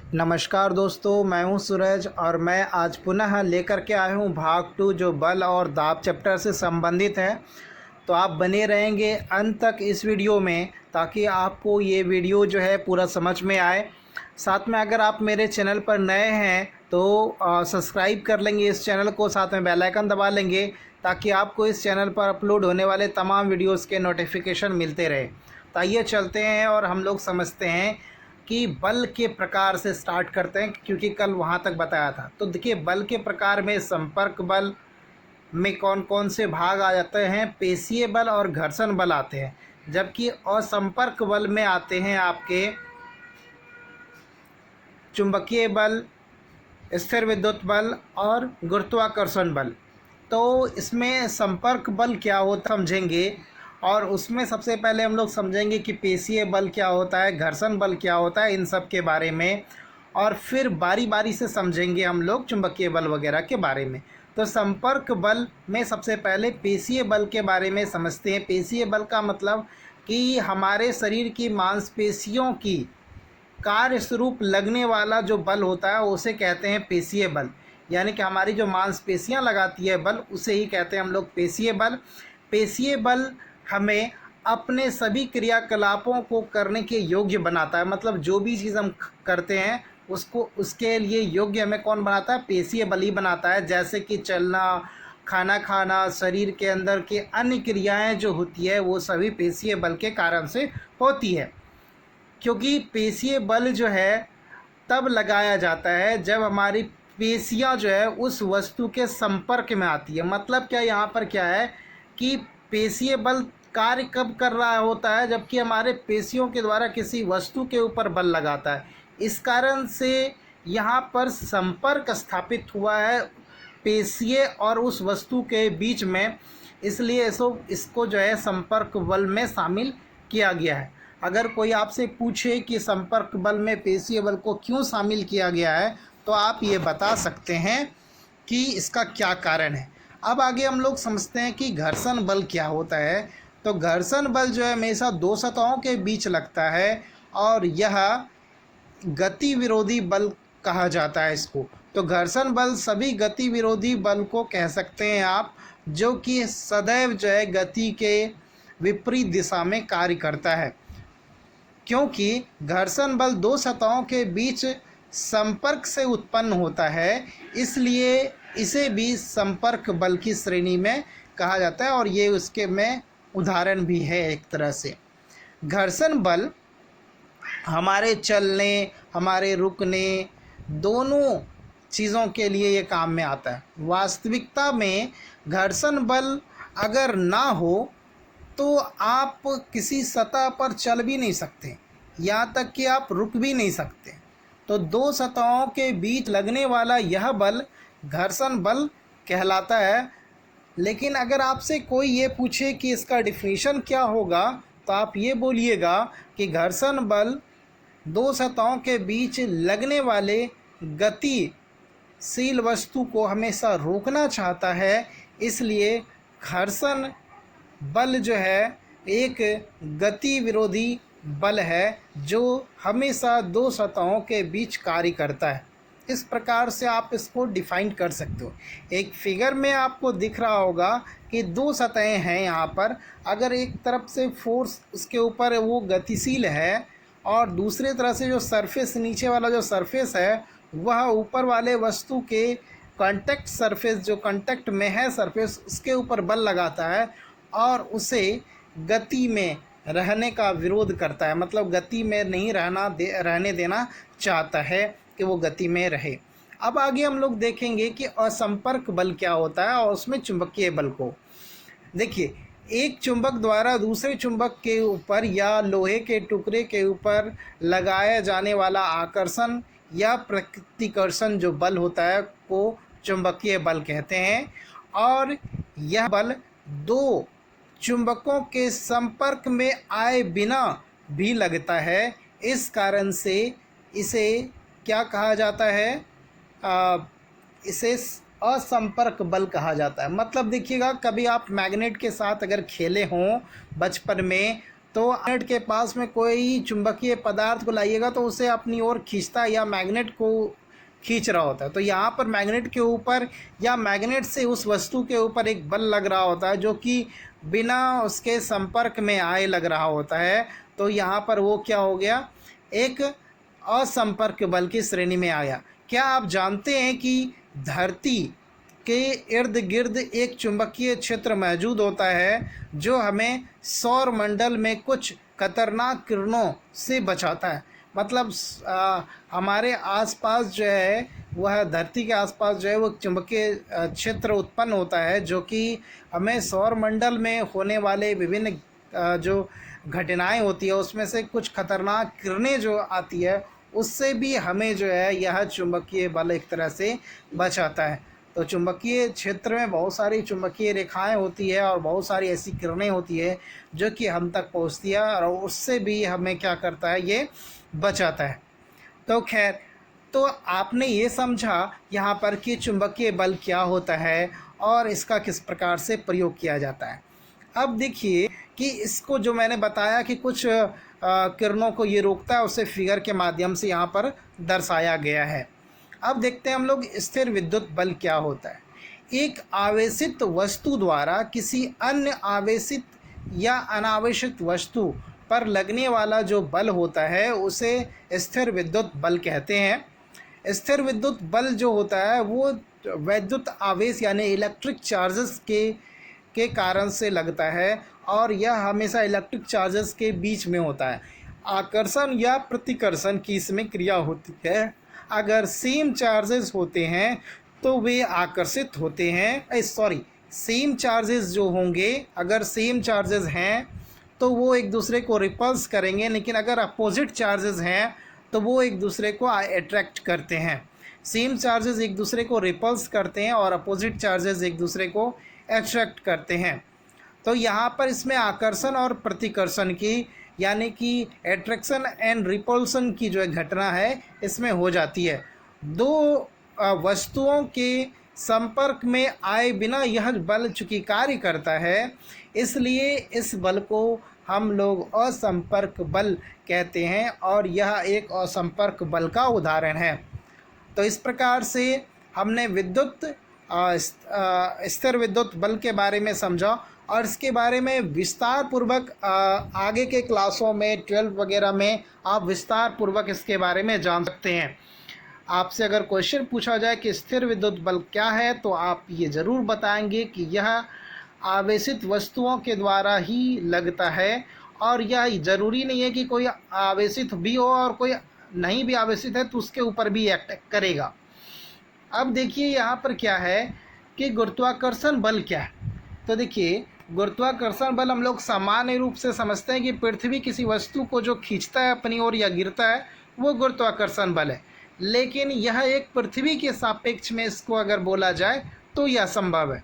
नमस्कार दोस्तों, मैं हूं सूरज और मैं आज पुनः लेकर के आया हूं भाग 2 जो बल और दाब चैप्टर से संबंधित है। तो आप बने रहेंगे अंत तक इस वीडियो में ताकि आपको ये वीडियो जो है पूरा समझ में आए। साथ में अगर आप मेरे चैनल पर नए हैं तो सब्सक्राइब कर लेंगे इस चैनल को, साथ में बेल आइकन दबा लेंगे ताकि आपको इस चैनल पर अपलोड होने वाले तमाम वीडियोज़ के नोटिफिकेशन मिलते रहे। तो आइए चलते हैं और हम लोग समझते हैं कि बल के प्रकार से स्टार्ट करते हैं, क्योंकि कल वहाँ तक बताया था। तो देखिए, बल के प्रकार में संपर्क बल में कौन कौन से भाग आ जाते हैं, पेशीय बल और घर्षण बल आते हैं। जबकि असंपर्क बल में आते हैं आपके चुंबकीय बल, स्थिर विद्युत बल और गुरुत्वाकर्षण बल। तो इसमें संपर्क बल क्या होता समझेंगे, और उसमें सबसे पहले हम लोग समझेंगे कि पेशीय बल क्या होता है, घर्षण बल क्या होता है, इन सब के बारे में। और फिर बारी बारी से समझेंगे हम लोग चुंबकीय बल वगैरह के बारे में। तो संपर्क बल में सबसे पहले पेशीय बल के बारे में समझते हैं। पेशीय बल का मतलब कि हमारे शरीर की मांसपेशियों की कार्य स्वरूप लगने वाला जो बल होता है उसे कहते हैं पेशीय बल। यानी कि हमारी जो मांसपेशियां लगाती है बल, उसे ही कहते हैं हम लोग पेशीय बल। पेशीय बल हमें अपने सभी क्रियाकलापों को करने के योग्य बनाता है। मतलब जो भी चीज़ हम करते हैं उसको, उसके लिए योग्य हमें कौन बनाता है, पेशीय बल ही बनाता है। जैसे कि चलना, खाना खाना, शरीर के अंदर के अन्य क्रियाएं जो होती है वो सभी पेशीय बल के कारण से होती है। क्योंकि पेशीय बल जो है तब लगाया जाता है जब हमारी पेशियां जो है उस वस्तु के संपर्क में आती है। मतलब क्या, यहाँ पर क्या है कि पेशीय बल कार्य कब कर रहा होता है, जबकि हमारे पेशियों के द्वारा किसी वस्तु के ऊपर बल लगाता है। इस कारण से यहाँ पर संपर्क स्थापित हुआ है पेशीय और उस वस्तु के बीच में, इसलिए इसको जो है संपर्क बल में शामिल किया गया है। अगर कोई आपसे पूछे कि संपर्क बल में पेशीय बल को क्यों शामिल किया गया है, तो आप ये बता सकते हैं कि इसका क्या कारण है। अब आगे हम लोग समझते हैं कि घर्षण बल क्या होता है। तो घर्षण बल जो है हमेशा दो सतहों के बीच लगता है और यह गति विरोधी बल कहा जाता है इसको। तो घर्षण बल सभी गति विरोधी बल को कह सकते हैं आप, जो कि सदैव जो है गति के विपरीत दिशा में कार्य करता है। क्योंकि घर्षण बल दो सतहों के बीच संपर्क से उत्पन्न होता है, इसलिए इसे भी संपर्क बल की श्रेणी में कहा जाता है। और ये उसके में उदाहरण भी है एक तरह से। घर्षण बल हमारे चलने, हमारे रुकने, दोनों चीज़ों के लिए ये काम में आता है। वास्तविकता में घर्षण बल अगर ना हो तो आप किसी सतह पर चल भी नहीं सकते, यहाँ तक कि आप रुक भी नहीं सकते। तो दो सतहों के बीच लगने वाला यह बल घर्षण बल कहलाता है। लेकिन अगर आपसे कोई ये पूछे कि इसका डिफिनीशन क्या होगा, तो आप ये बोलिएगा कि घर्षण बल दो सतहों के बीच लगने वाले गतिशील वस्तु को हमेशा रोकना चाहता है, इसलिए घर्षण बल जो है एक गति विरोधी बल है जो हमेशा दो सतहों के बीच कार्य करता है। इस प्रकार से आप इसको डिफाइन कर सकते हो। एक फिगर में आपको दिख रहा होगा कि दो सतहें हैं यहाँ पर। अगर एक तरफ से फोर्स उसके ऊपर वो गतिशील है और दूसरी तरह से जो सरफेस, नीचे वाला जो सरफेस है वह ऊपर वाले वस्तु के कांटेक्ट सरफेस, जो कांटेक्ट में है सरफेस, उसके ऊपर बल लगाता है और उसे गति में रहने का विरोध करता है। मतलब गति में नहीं रहने देना चाहता है कि वो गति में रहे। अब आगे हम लोग देखेंगे कि असंपर्क बल क्या होता है और उसमें चुंबकीय बल को देखिए। एक चुंबक द्वारा दूसरे चुंबक के ऊपर या लोहे के टुकड़े के ऊपर लगाया जाने वाला आकर्षण या प्रतिकर्षण जो बल होता है को चुंबकीय बल कहते हैं। और यह बल दो चुंबकों के संपर्क में आए बिना भी लगता है। इस कारण से इसे क्या कहा जाता है, इसे असंपर्क बल कहा जाता है। मतलब देखिएगा, कभी आप मैग्नेट के साथ अगर खेले हों बचपन में, तो मैग्नेट के पास में कोई चुंबकीय पदार्थ को लाइएगा तो उसे अपनी ओर खींचता है या मैग्नेट को खींच रहा होता है। तो यहाँ पर मैग्नेट के ऊपर या मैग्नेट से उस वस्तु के ऊपर एक बल लग रहा होता है जो कि बिना उसके संपर्क में आए लग रहा होता है। तो यहाँ पर वो क्या हो गया, एक असंपर्क बल की श्रेणी में आया। क्या आप जानते हैं कि धरती के इर्द गिर्द एक चुंबकीय क्षेत्र मौजूद होता है जो हमें सौर मंडल में कुछ खतरनाक किरणों से बचाता है। मतलब हमारे आसपास जो है वह धरती के आसपास जो है वो चुंबकीय क्षेत्र उत्पन्न होता है जो कि हमें सौर मंडल में होने वाले विभिन्न जो घटनाएं होती है उसमें से कुछ खतरनाक किरणें जो आती है उससे भी हमें जो है यह चुंबकीय बल एक तरह से बचाता है। तो चुंबकीय क्षेत्र में बहुत सारी चुंबकीय रेखाएं होती है और बहुत सारी ऐसी किरणें होती है जो कि हम तक पहुंचती है और उससे भी हमें क्या करता है, ये बचाता है। तो खैर, तो आपने ये समझा यहाँ पर कि चुंबकीय बल क्या होता है और इसका किस प्रकार से प्रयोग किया जाता है। अब देखिए कि इसको जो मैंने बताया कि कुछ किरणों को ये रोकता है, उसे फिगर के माध्यम से यहाँ पर दर्शाया गया है। अब देखते हैं हम लोग स्थिर विद्युत बल क्या होता है। एक आवेशित वस्तु द्वारा किसी अन्य आवेशित या अनावेशित वस्तु पर लगने वाला जो बल होता है उसे स्थिर विद्युत बल कहते हैं। स्थिर विद्युत बल जो होता है वो वैद्युत आवेश यानी इलेक्ट्रिक चार्जेस के कारण से लगता है और यह हमेशा इलेक्ट्रिक चार्जेस के बीच में होता है। आकर्षण या प्रतिकर्षण की इसमें क्रिया होती है। अगर सेम चार्जेस होते हैं तो वे आकर्षित होते हैं, सेम चार्जेस जो होंगे, अगर सेम चार्जेस हैं तो वो एक दूसरे को रिपल्स करेंगे, लेकिन अगर अपोजिट चार्जेस हैं तो वो एक दूसरे को अट्रैक्ट करते हैं। सेम चार्जेस एक दूसरे को रिपल्स करते हैं और अपोजिट चार्जेस एक दूसरे को अट्रैक्ट करते हैं। तो यहाँ पर इसमें आकर्षण और प्रतिकर्षण की यानी कि एट्रैक्शन एंड रिपल्सन की जो घटना है इसमें हो जाती है। दो वस्तुओं के संपर्क में आए बिना यह बल चूँकि कार्य करता है, इसलिए इस बल को हम लोग असंपर्क बल कहते हैं और यह एक असंपर्क बल का उदाहरण है। तो इस प्रकार से हमने स्थिर विद्युत बल के बारे में समझा और इसके बारे में विस्तार पूर्वक आगे के क्लासों में 12 वगैरह में आप विस्तार पूर्वक इसके बारे में जान सकते हैं। आपसे अगर क्वेश्चन पूछा जाए कि स्थिर विद्युत बल क्या है तो आप ये ज़रूर बताएंगे कि यह आवेशित वस्तुओं के द्वारा ही लगता है और यह ज़रूरी नहीं है कि कोई आवेशित भी हो और कोई नहीं भी आवेशित है तो उसके ऊपर भी एक्ट करेगा। अब देखिए यहाँ पर क्या है कि गुरुत्वाकर्षण बल क्या है। तो देखिए गुरुत्वाकर्षण बल हम लोग सामान्य रूप से समझते हैं कि पृथ्वी किसी वस्तु को जो खींचता है अपनी ओर या गिरता है वो गुरुत्वाकर्षण बल है, लेकिन यह एक पृथ्वी के सापेक्ष में इसको अगर बोला जाए तो यह असंभव है।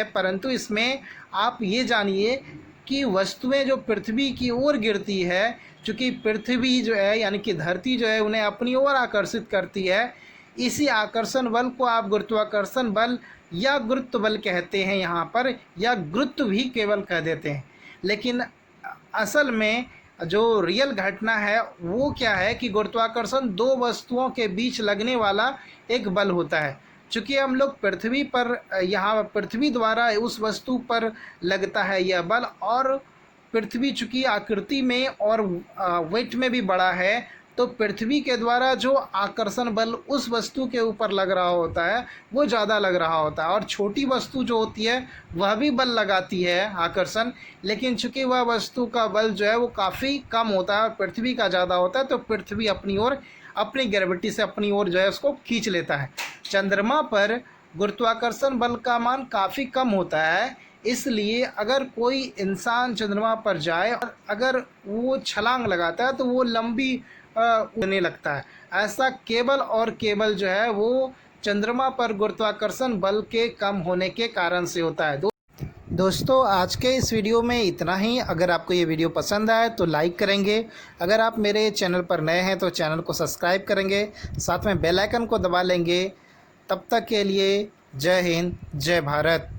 परंतु इसमें आप ये जानिए कि वस्तुएं जो पृथ्वी की ओर गिरती है, चूँकि पृथ्वी जो है यानी कि धरती जो है उन्हें अपनी ओर आकर्षित करती है, इसी आकर्षण बल को आप गुरुत्वाकर्षण बल या गुरुत्व बल कहते हैं यहाँ पर, या गुरुत्व भी केवल कह देते हैं। लेकिन असल में जो रियल घटना है वो क्या है कि गुरुत्वाकर्षण दो वस्तुओं के बीच लगने वाला एक बल होता है। चूँकि हम लोग पृथ्वी पर यहाँ पृथ्वी द्वारा उस वस्तु पर लगता है यह बल, और पृथ्वी चूँकि आकृति में और वेट में भी बड़ा है तो पृथ्वी के द्वारा जो आकर्षण बल उस वस्तु के ऊपर लग रहा होता है वो ज़्यादा लग रहा होता है, और छोटी वस्तु जो होती है वह भी बल लगाती है आकर्षण, लेकिन चूँकि वह वस्तु का बल जो है वो काफ़ी कम होता है और पृथ्वी का ज़्यादा होता है, तो पृथ्वी अपनी ओर अपनी ग्रेविटी से अपनी ओर जो है उसको खींच लेता है। चंद्रमा पर गुरुत्वाकर्षण बल का मान काफ़ी कम होता है, इसलिए अगर कोई इंसान चंद्रमा पर जाए और अगर वो छलांग लगाता है तो वो लंबी उड़ने लगता है। ऐसा केवल जो है वो चंद्रमा पर गुरुत्वाकर्षण बल के कम होने के कारण से होता है। दोस्तों आज के इस वीडियो में इतना ही। अगर आपको ये वीडियो पसंद आए तो लाइक करेंगे, अगर आप मेरे चैनल पर नए हैं तो चैनल को सब्सक्राइब करेंगे, साथ में बेल आइकन को दबा लेंगे। तब तक के लिए जय हिंद, जय भारत।